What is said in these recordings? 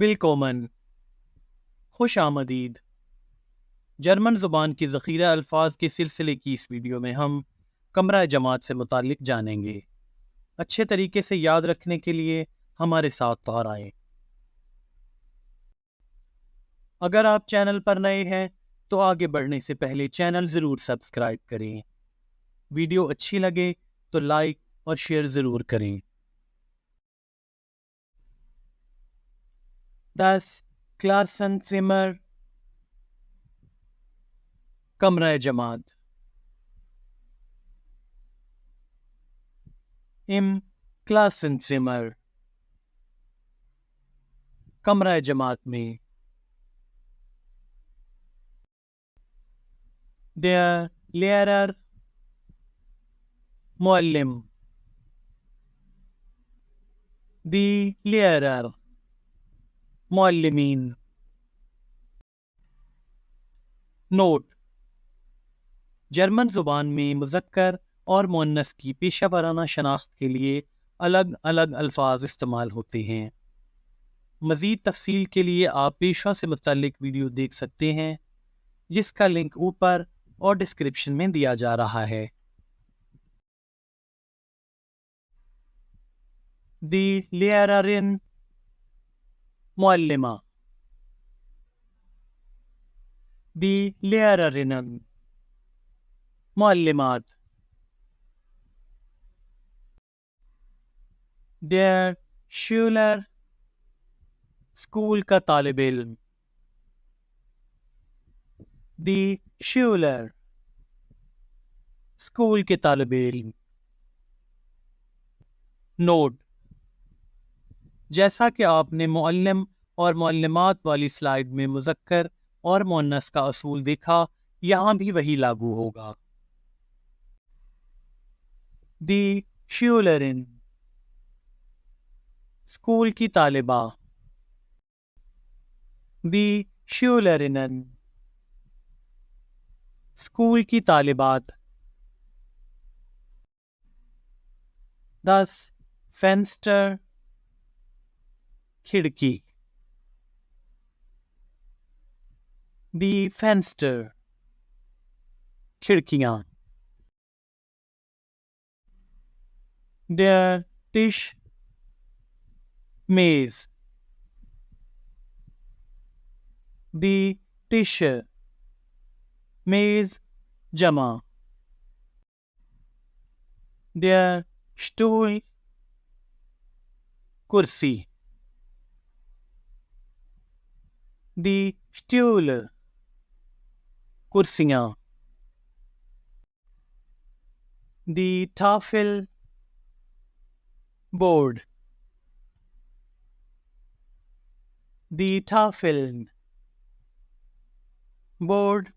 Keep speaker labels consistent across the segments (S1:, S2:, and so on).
S1: ویلکومن، خوش آمدید۔ جرمن زبان کی ذخیرہ الفاظ کے سلسلے کی اس ویڈیو میں ہم کمرہ جماعت سے متعلق جانیں گے۔ اچھے طریقے سے یاد رکھنے کے لیے ہمارے ساتھ دہرائیں۔ اگر آپ چینل پر نئے ہیں تو آگے بڑھنے سے پہلے چینل ضرور سبسکرائب کریں۔ ویڈیو اچھی لگے تو لائک اور شیئر ضرور کریں۔ Das Klassenzimmer، کمرہ جماعت۔ Im Klassenzimmer، کمرہ جماعت میں۔ Der Lehrer، معلم۔ Die Lehrer، معلمین۔ نوٹ: جرمن زبان میں مذکر اور مؤنث کی پیشہ ورانہ شناخت کے لیے الگ الگ الفاظ استعمال ہوتے ہیں۔ مزید تفصیل کے لیے آپ پیشوں سے متعلق ویڈیو دیکھ سکتے ہیں، جس کا لنک اوپر اور ڈسکرپشن میں دیا جا رہا ہے۔ Die Lehrerin، معلمہ۔ Die Lehrerinnen، معلمات۔ Der Schüler، school کا طالب علم۔ Die Schüler، اسکول کے طالب علم۔ نوٹ: جیسا کہ آپ نے معلم اور معلمات والی سلائیڈ میں مذکر اور مؤنث کا اصول دیکھا، یہاں بھی وہی لاگو ہوگا۔ Die Schülerin، اسکول کی طالبہ۔ Die Schülerinnen، اسکول کی طالبات۔ Das Fenster، کھڑکی۔ Die Fenster، کھڑکیاں۔ Der Tisch، میز۔ Die Tische، میز جمع۔ Der Stuhl، کرسی۔ Die Stühle، کرسیاں۔ Die Tafel، board. Die Tafeln، board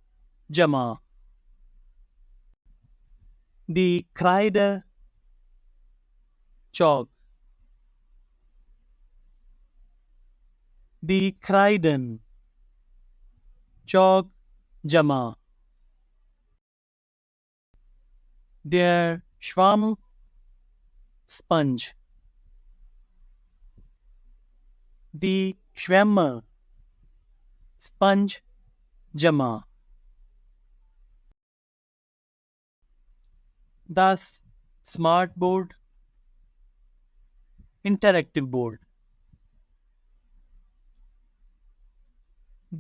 S1: جمع۔ Die Kreide، چوک۔ Die Kreiden، چوک جمع۔ Der Schwamm، sponge. Die Schwämme، sponge جمع۔ Das Smart Board، interactive board.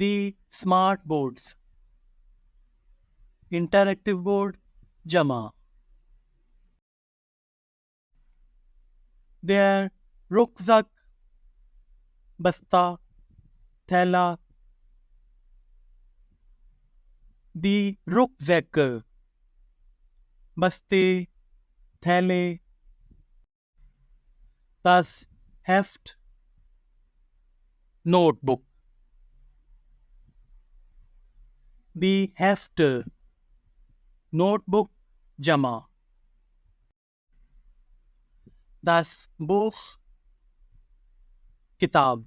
S1: Die Smart Boards، interactive board جمع۔ Der Rucksack، بستہ، تھیلا۔ Die Rucksäcke، بستے، تھیلے۔ Das Heft، note book. Die Hefte، note book جمع۔ Das Buch، کتاب۔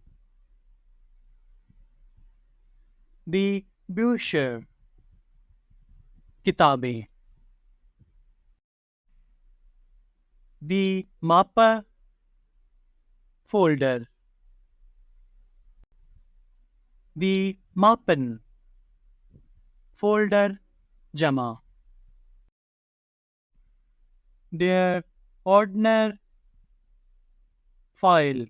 S1: Die Bücher، کتابیں۔ Die Mappe، folder. The Mappen folder jama. Der Ordner file.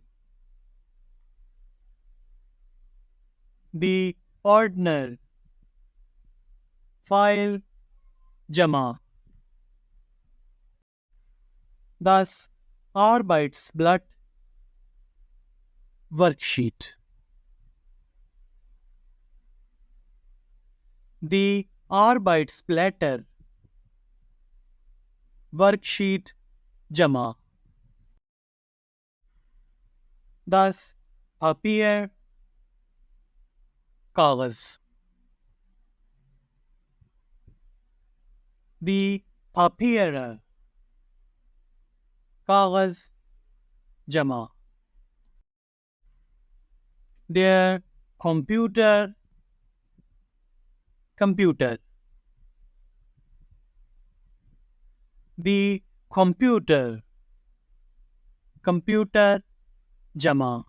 S1: The Ordner file jama. Das Arbeitsblatt worksheet. The Arbeitsblätter worksheet jama. Das Papier kagaz. The Papier kagaz jama. Der Computer computer. The computer computer jama.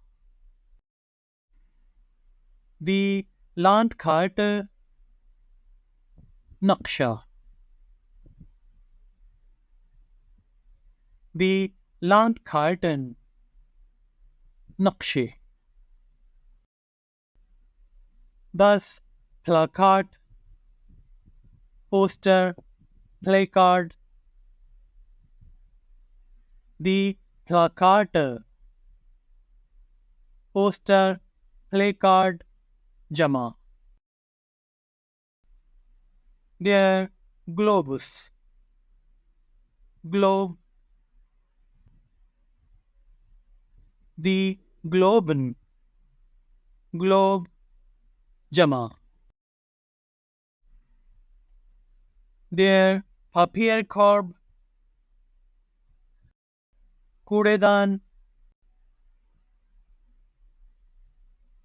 S1: The Landkarte Naqsha. The Landkarten Naqshe. Das Plakat poster placard. The Plakat poster placard jama. Der Globus globe. The Globen globe jama. Der Papierkorb Kudedan.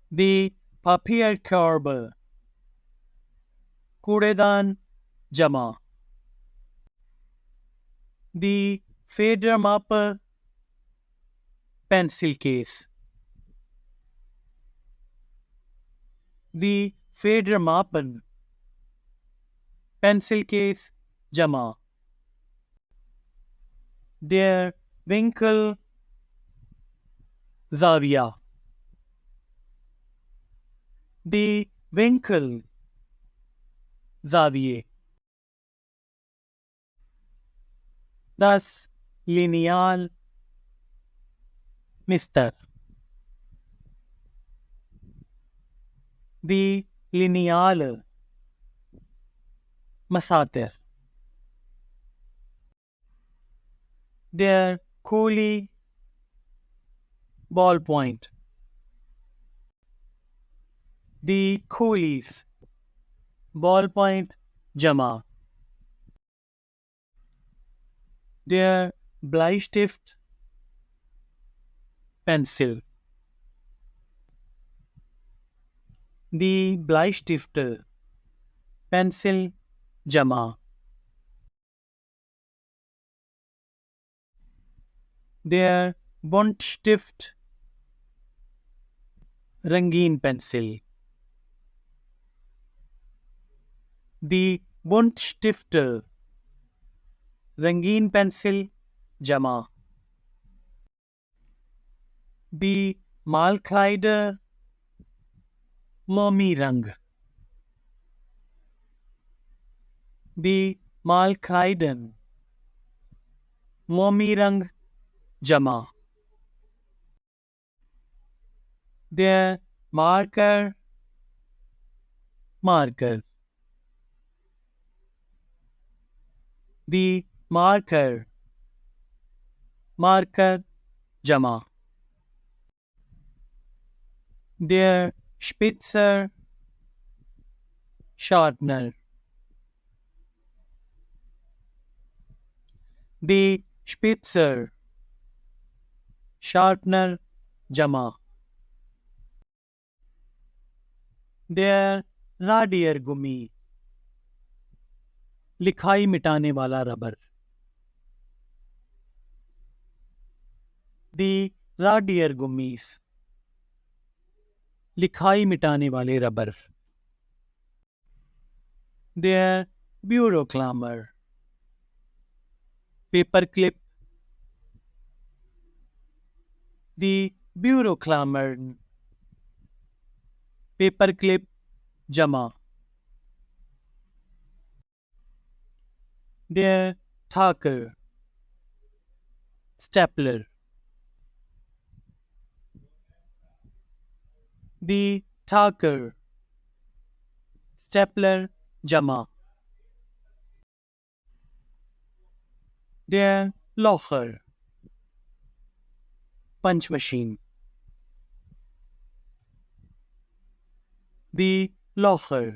S1: The Papierkorb Kudedan jama. The Federmappe pencil case. The Federmappen pencil case jama. Der Winkel Zawiya. The Winkel Zawiye. Das Lineal Mister. The Lineal Masatir. Der Kuli ballpoint. The Coolies ballpoint jama. Der Bleistift pencil. The Bleistift pencil jama. Der Buntstift Rangin pencil. The Buntstift Rangin pencil jama. The Malkleider Momi Rang. The Malkleiden Momi Rang jama. Der Marker marker. The marker marker jama. Der Spitzer sharpener. The Spitzer sharpener jama. Der Radiergummi लिखाई मिटाने वाला rubber. The Radiergummis لکھائی مٹانے والے rubber. Der Büroklammer. Paper clip. Die Büroklammern. Paper clip جمع. Der Thaker. Stapler. Die Thaker. Stapler جمع. Der Locher. Punch machine. Die Locher.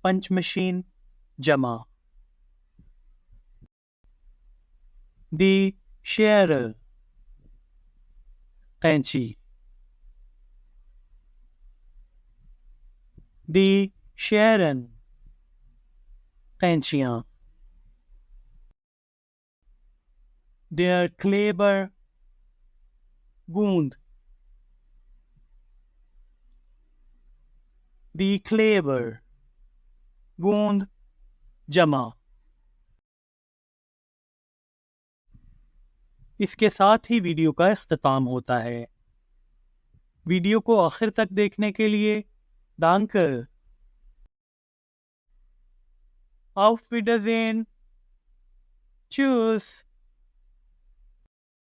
S1: Punch machine جمع. Die Schere. قینچی. Die Scheren. قینچیاں. Der Kleber. گوند. Die Kleber. گوند جمع. اس کے ساتھ ہی video کا اختتام ہوتا ہے. ویڈیو کو آخر تک دیکھنے کے لیے danke. Auf Wiedersehen. Tschüss.